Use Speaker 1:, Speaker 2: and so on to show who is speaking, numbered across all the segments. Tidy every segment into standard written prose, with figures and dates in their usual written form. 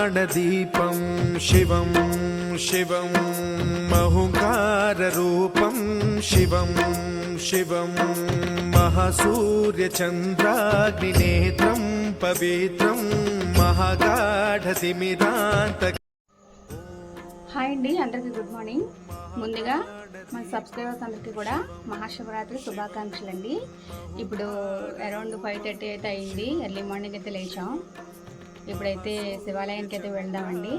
Speaker 1: महाप्राणदीपं शिवं शिवं महुङ्काररूपं शिवं शिवं महासूर्यचन्द्राग्निनेत्रं पवित्रं महागाढतिमिरान्त।
Speaker 2: హాయ్ అండి, అందరికీ గుడ్ మార్నింగ్. ముందుగా మన సబ్స్క్రైబర్స్ అందరికీ కూడా మహాశివరాత్రి శుభాకాంక్షలు అండి. ఇప్పుడు అరౌండ్ 5:30 అయితే అయింది. ఎర్లీ మార్నింగ్ అయితే లేచాం. ఇప్పుడైతే శివాలయానికి అయితే వెళ్దామండి.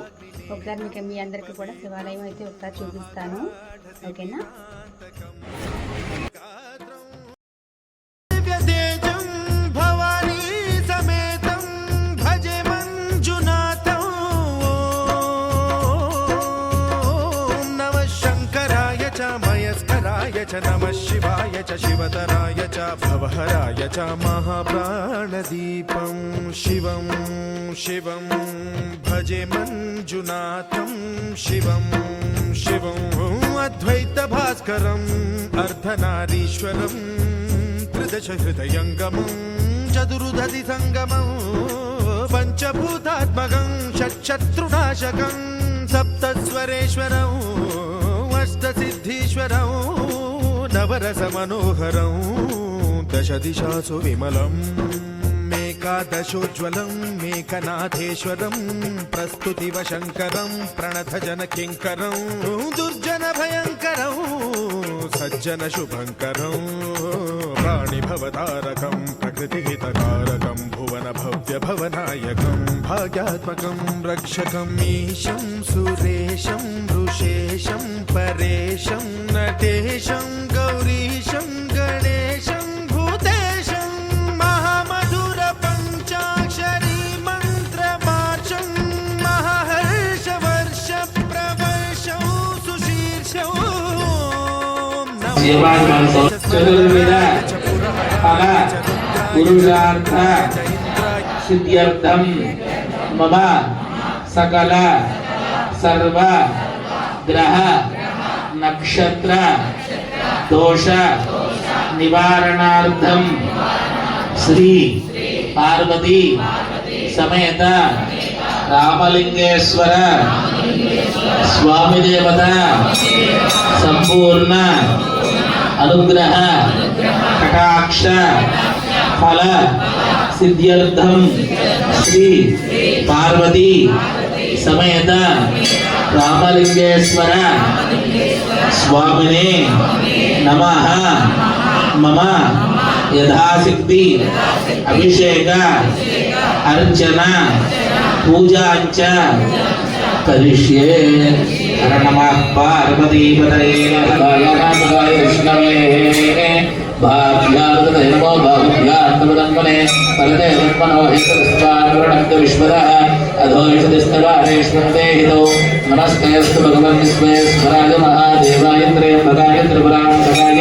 Speaker 2: ఒకసారి మీకు మీ అందరికీ కూడా శివాలయం అయితే ఒకసారి చూపిస్తాను, ఓకేనా?
Speaker 1: नमः शिवाय च शिवतराय च भवहराय च महाप्राणदीपं शिवं शिवं भजे मञ्जुनाथं शिवं शिवं अद्वैतभास्करम् अर्धनारीश्वरं त्रिदशहृदयङ्गमं चतुर्दधि संगमं पञ्चभूतात्मकं षट्शत्रुनाशकं सप्तस्वरेश्वरं अष्टसिद्धीश्वरं नवरसमनोहरं दशदिशासु विमलं मेकादशोज्ज्वलं मेकनाथेश्वरं प्रस्तुतिवशङ्करं प्रणतजनकिङ्करं दुर्जनभयङ्करं सज्जनशुभङ्करं प्राणिभवतारकं प्रकृतिहितकारकं भुवनभव्यभवनायकं भाग्यात्मकं रक्षकं ईशं सुरेशं ऋषेशं परेशं नटेशं गौरीशं गणेशं भूतेशं महामधुरपञ्चाक्षरी मन्त्रमार्चं महाहर्षवर्षप्रवर्षं सुशीर्षं
Speaker 3: सिद्ध्यर्थं मम सकल सर्व ग्रह नक्षत्र दोष निवारणार्थं श्री पार्वती समेत रामलिंगेश्वर स्वामी देवता संपूर्ण अनुग्रह कटाक्ष फल सिद्ध्यर्थं श्री पार्वती समेत रामलिंगेश्वर स्वामिने नमः। मम यथाशक्ति अभिषेक अर्चना पूजा च करिष्ये। हर नमः पार्वतीपतये नमः विष्णवे भाभ्यात्मने नमो भाभ्यात्मने परदे वन्मनो हितस्वानवरणं विश्वदः अधोषदिस्तवारेश्वरते हितो नमस्तेऽस्तु भगवन् विश्वेश्वराय महादेवाय त्र्यम्बकाय त्रिपुरान्तकाय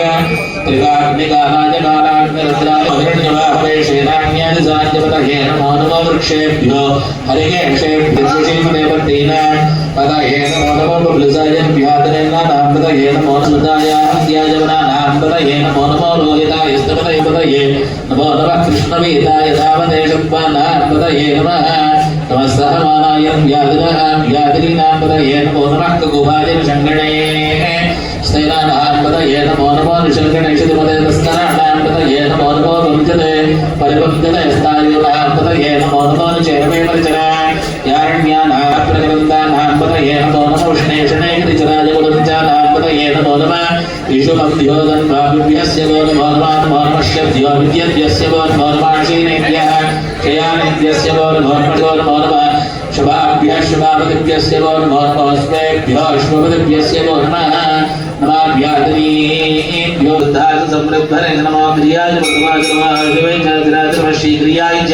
Speaker 3: त्रिकाग्निकालाय कालाग्निरुद्राय हिरण्यवाहवे श्रीराम्यादिसान्यपतये नमो नमो वृक्षेभ्यो हरिकेशेभ्यो श्रीमदेवतीनां पतये नमो नमो बबलसाय व्याधनेनानां पतये नमो नमदाय हत्याजवनानां पतये नमो नमो लोहिताय स्तपतये पतये नमो नमः कृष्णवेदाय धामदेशप्पानां पतये नमः नमः सहमानाय व्याधिनां व्याधिनां पतये नमो नमः ककुभाय शङ्कणे स्तेनानां पतये नमो नमो निशङ्कणेशतिपदे तस्कराणां पतये नमो नमो वंशते परिवंशते स्थायुनां पतये नमो नमो निचेरमे परिचरा यारण्यानां प्रकृन्दानां पतये नमो नमो विष्णेशने गिरिचराय गुणञ्चानां पतये नमो नमः ईशुमद्योदन्वाभ्यस्य वो नमो नमः नमो नमः शब्द्यो विद्यद्यस्य वो नमो नमः क्षीणेभ्यः क्षयानेभ्यस्य वो नमो नमः शुभाभ्यः शुभापतिभ्यस्य वो नमो नमः स्वेभ्यः शुभपतिभ्यस्य वो नमः नमाभ्यादिभ्यो बुद्धाय समृद्धरे नमो प्रियाय भगवाय नमः शिवाय नमः शीघ्रियाय च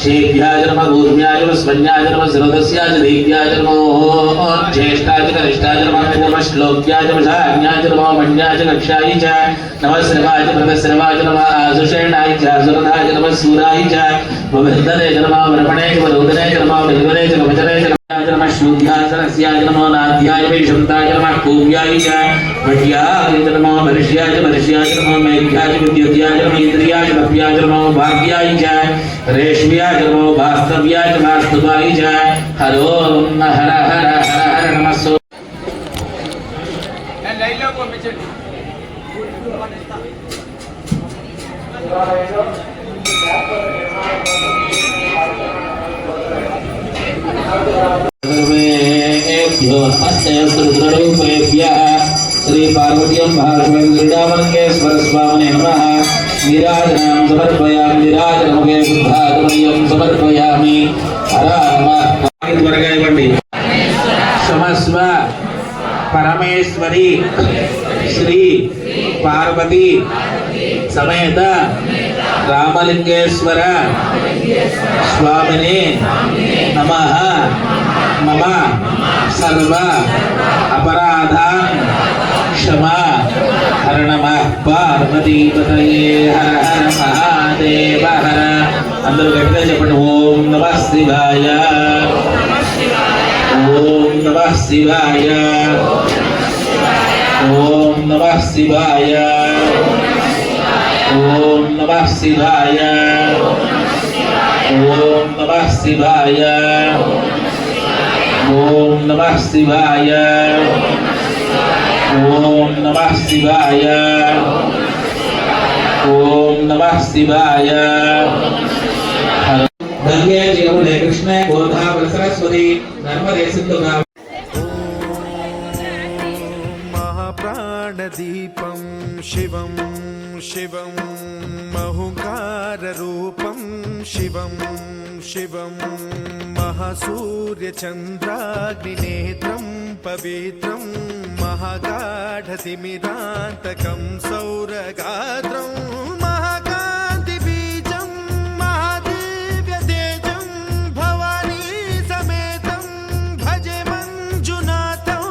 Speaker 3: शेभ्याय नमः भूर्म्याय नमः स्वन्याय नमः सर्वदस्याय देव्याय नमः ज्येष्ठाय कनिष्ठाय नमः श्लोक्याय नमः शान्याय नमः मन्याय कक्षाय च नमः श्रवाय प्रदश्रवाय नमः आसुषेणाय च सुरधाय नमः सूराय च वृद्धरे नमः वरपणे च वरोदरे च नमः विद्वरे च नमः नमः शूद्यासनस्याय नमो नाद्याय वैशन्ताय नमः कूव्याय च भट्याय नमो वर्ष्याय नमो मेघ्याय विद्युत्याय नमो इन्द्रियाय नभ्याय नमो भाग्याय च रेश्म्याय नमो वास्तव्याय च वास्तवाय च हरो हर हर हर हर नमः सो श्री पार्वतीं भागवतींद्रिडामलिंगेश्वर स्वामिने नमः नीराजनां समर्पयामि नीराजनमुखे बुद्धागमयं समर्पयामि हर नमः त्वरగా ఇవ్వండి సమస్వ పరమేశ్వరి శ్రీ పార్వతి సమేత రామలింగేశ్వర స్వామినే నమః మమ సర్వ అపరాధాన్ క్షమా హర నమః పార్వతీపతయే హర హర మహాదేవ హర అందరూ గట్టిగా చెప్పండి ఓం నమః శివాయ ఓం నమః శివాయ ఓం నమః శివాయ ఓం నమః శివాయ ఓం నమః శివాయ ఓం నమః శివాయ ఓం నమః శివాయ ఓం నమః శివాయ గంగే జయమునే కృష్ణే గోదావరి సరస్వతి నర్మదే సింధు
Speaker 1: महाप्राणदीपं शिवं शिवं महुकाररूपं शिवं शिवं महासूर्यचन्द्राग्निनेत्रं पवित्रं महागाढतिमिरान्तकं सौरगात्रं महाकान्तिबीजं महादिव्यतेजं भवानी समेतं भजे मञ्जुनाथं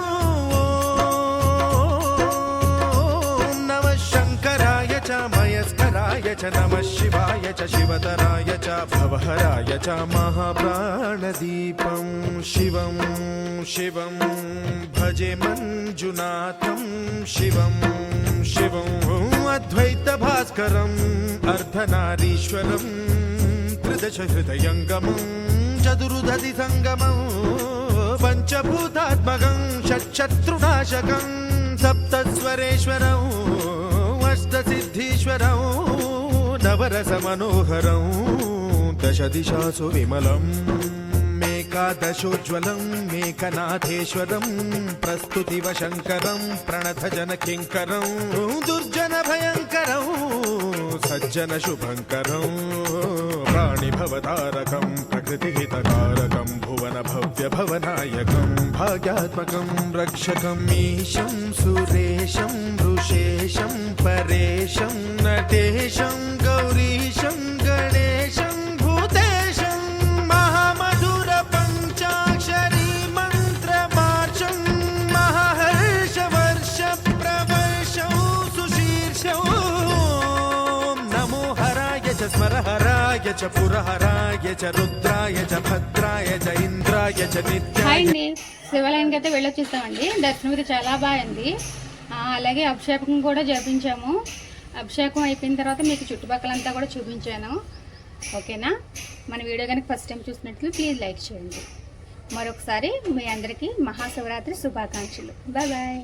Speaker 1: ॐ नमः शङ्कराय च मयस्कराय च नमः शिवाय च शिवतराय च भवहराय च महाप्राणदीपं शिवं शिवं भजे मञ्जुनाथं शिवं शिवं अद्वैतभास्करम् अर्धनारीश्वरं त्रिदशहृदयङ्गमं चतुर्दधि सङ्गमं पञ्चभूतात्मकं षट्शत्रुनाशकं सप्तस्वरेश्वरं अष्टसिद्धीश्वरं नवरसमनोहरं दशदिशासु विमलम् एकादशोज्ज्वलं मेघनाथेश्वरं प्रस्तुतिवशङ्करं प्रणतजनकिङ्करं दुर्जनभयङ्करं सज्जनशुभङ्करं प्राणिभवतारकं प्रकृतिहितकारकं भुवनभव्यभवनायकं भाग्यात्मकं रक्षकम् ईशं सुरेशं ऋषेशं परेशं नटेशं गौरीशं गणेशं भूतेशं महामधुरपञ्चाक्षरी मन्त्रमार्चं महाहर्षवर्षप्रवर्षं सुशीर्षं नमो हराय च स्मरहराय च पुरहराय च रुद्राय च भद्राय च इंद्राय च नित्याय
Speaker 2: హాయ్ అండి, శివాలయానికి అయితే వెళ్ళొచ్చేస్తామండి. దర్శనం అయితే చాలా బాగుంది. అలాగే అభిషేకం కూడా జరిపించాము. అభిషేకం అయిపోయిన తర్వాత మీకు చుట్టుపక్కలంతా కూడా చూపించాను. ఓకేనా? మన వీడియో కనుక ఫస్ట్ టైం చూసినట్లు ప్లీజ్ లైక్ చేయండి. మరొకసారి మీ అందరికీ మహాశివరాత్రి శుభాకాంక్షలు. Bye bye.